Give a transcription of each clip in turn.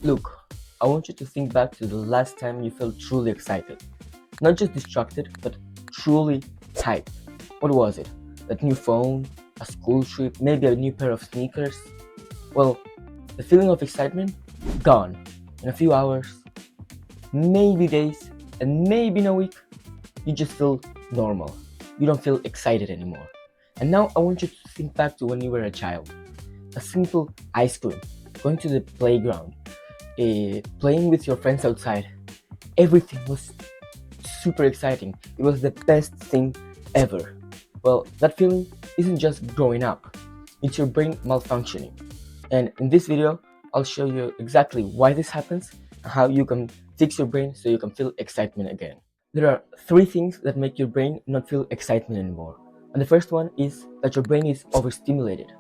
Look, I want you to think back to the last time you felt truly excited. Not just distracted, but truly hyped. What was it? That new phone? A school trip? Maybe a new pair of sneakers? Well, the feeling of excitement? Gone. In a few hours, maybe days, and maybe in a week, you just feel normal. You don't feel excited anymore. And now I want you to think back to when you were a child. A simple ice cream, going to the playground, playing with your friends outside. Everything was super exciting. It was the best thing ever. Well, that feeling isn't just growing up, it's your brain malfunctioning. And in this video, I'll show you exactly why this happens and how you can fix your brain so you can feel excitement again. There are three things that make your brain not feel excitement anymore. And the first one is that your brain is overstimulated.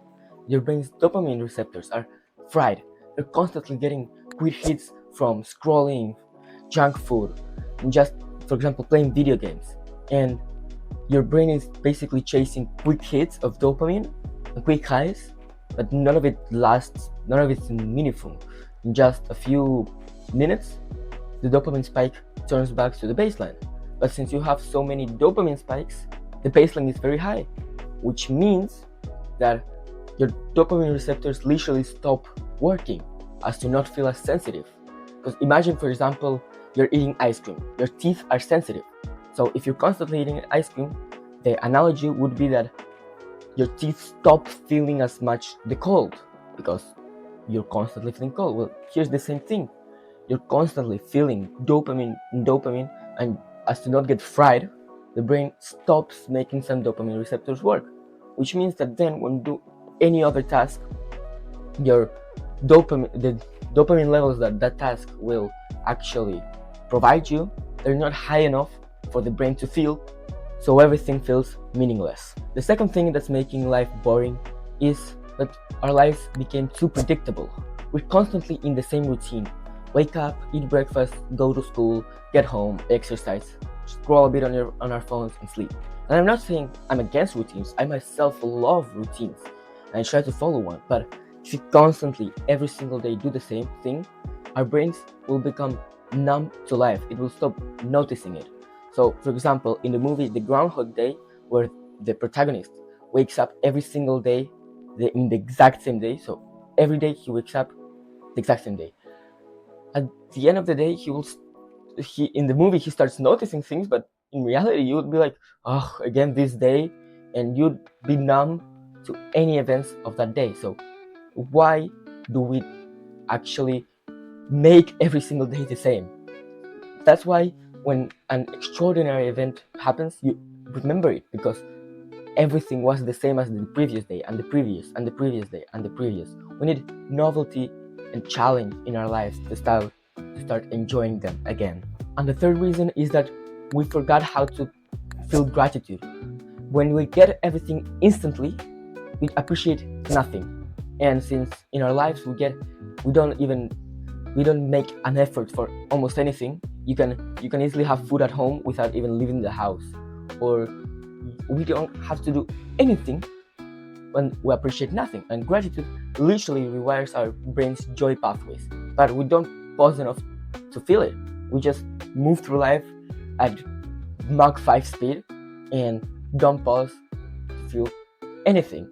Your brain's dopamine receptors are fried. They're constantly getting quick hits from scrolling, junk food, and just, for example, playing video games. And your brain is basically chasing quick hits of dopamine and quick highs, but none of it lasts, none of it's meaningful. In just a few minutes, the dopamine spike turns back to the baseline. But since you have so many dopamine spikes, the baseline is very high, which means that your dopamine receptors literally stop working as to not feel as sensitive. Because imagine, for example, you're eating ice cream. Your teeth are sensitive. So if you're constantly eating ice cream, the analogy would be that your teeth stop feeling as much the cold because you're constantly feeling cold. Well, here's the same thing. You're constantly feeling dopamine, and as to not get fried, the brain stops making some dopamine receptors work, which means that then when you do any other task, the dopamine levels that task will actually provide you, they're not high enough for the brain to feel, so everything feels meaningless. The second thing that's making life boring is that our lives became too predictable. We're constantly in the same routine. Wake up, eat breakfast, go to school, get home, exercise, scroll a bit on our phones and sleep. And I'm not saying I'm against routines. I myself love routines and I try to follow one. But if you constantly, every single day, do the same thing, our brains will become numb to life. It will stop noticing it. So, for example, in the movie The Groundhog Day, where the protagonist wakes up every single day in the exact same day, so every day he wakes up the exact same day. At the end of the day, in the movie he starts noticing things, but in reality you would be like, oh, again this day, and you'd be numb to any events of that day. So why do we actually make every single day the same? That's why when an extraordinary event happens, you remember it, because everything was the same as the previous day and the previous and the previous day and the previous. We need novelty and challenge in our lives to start enjoying them again. And the third reason is that we forgot how to feel gratitude. When we get everything instantly, we appreciate nothing. And since in our lives we don't make an effort for almost anything, you can easily have food at home without even leaving the house, or we don't have to do anything when we appreciate nothing. And gratitude literally rewires our brain's joy pathways, but we don't pause enough to feel it. We just move through life at Mach 5 speed and don't pause to feel anything.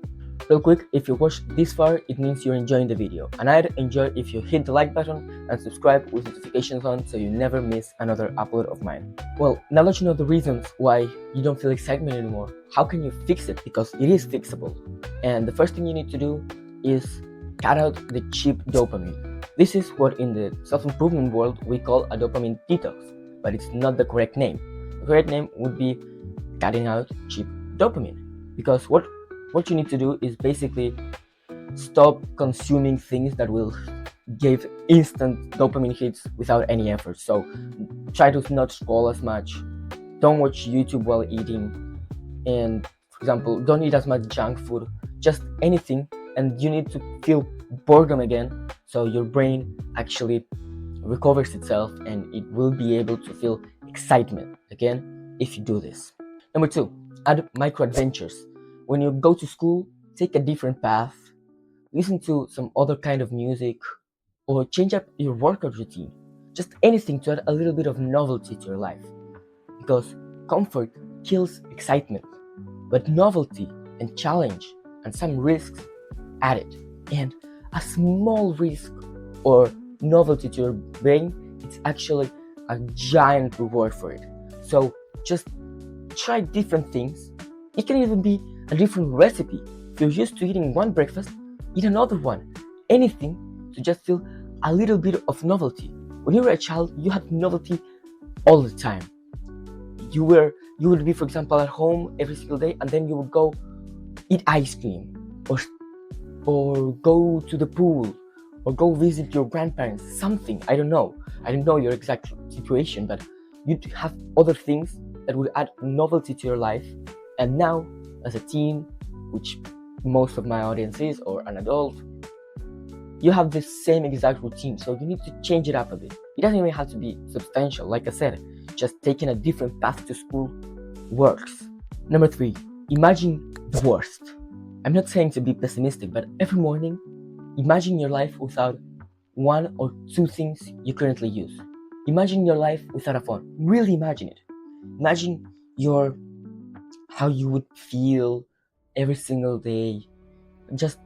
Real quick, if you watched this far, it means you're enjoying the video, and I'd enjoy if you hit the like button and subscribe with notifications on so you never miss another upload of mine. Well, now that you know the reasons why you don't feel excitement anymore, how can you fix it? Because it is fixable. And the first thing you need to do is cut out the cheap dopamine. This is what in the self-improvement world we call a dopamine detox, but it's not the correct name. The correct name would be cutting out cheap dopamine, because what you need to do is basically stop consuming things that will give instant dopamine hits without any effort. So try to not scroll as much, don't watch YouTube while eating, and for example, don't eat as much junk food, just anything. And you need to feel boredom again so your brain actually recovers itself and it will be able to feel excitement again if you do this. Number 2, add micro adventures. When you go to school, take a different path, listen to some other kind of music, or change up your workout routine. Just anything to add a little bit of novelty to your life. Because comfort kills excitement, but novelty and challenge and some risks added. And a small risk or novelty to your brain, it's actually a giant reward for it. So just try different things. It can even be a different recipe. If you're used to eating one breakfast, eat another one. Anything to just feel a little bit of novelty. When you were a child, you had novelty all the time. You would be, for example, at home every single day, and then you would go eat ice cream, or go to the pool, or go visit your grandparents. Something, I don't know your exact situation, but you'd have other things that would add novelty to your life. And now, as a teen, which most of my audience is, or an adult, you have the same exact routine, so you need to change it up a bit. It doesn't even have to be substantial. Like I said, just taking a different path to school works. Number 3, imagine the worst. I'm not saying to be pessimistic, but every morning, imagine your life without one or two things you currently use. Imagine your life without a phone. Really imagine it. Imagine how you would feel every single day. Just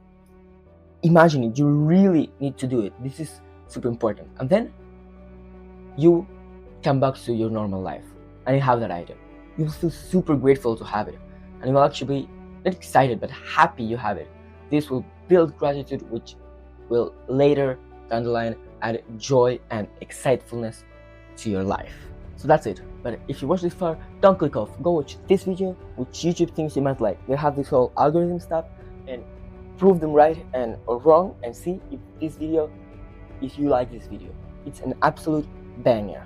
imagine it. You really need to do it. This is super important. And then you come back to your normal life and you have that item. You will feel super grateful to have it, and you will actually be not excited but happy you have it. This will build gratitude, which will later down the line add joy and excitefulness to your life. So that's it. But if you watched this far, don't click off. Go watch this video, which YouTube thinks you might like. They have this whole algorithm stuff, and prove them right or wrong, and see if you like this video. It's an absolute banger.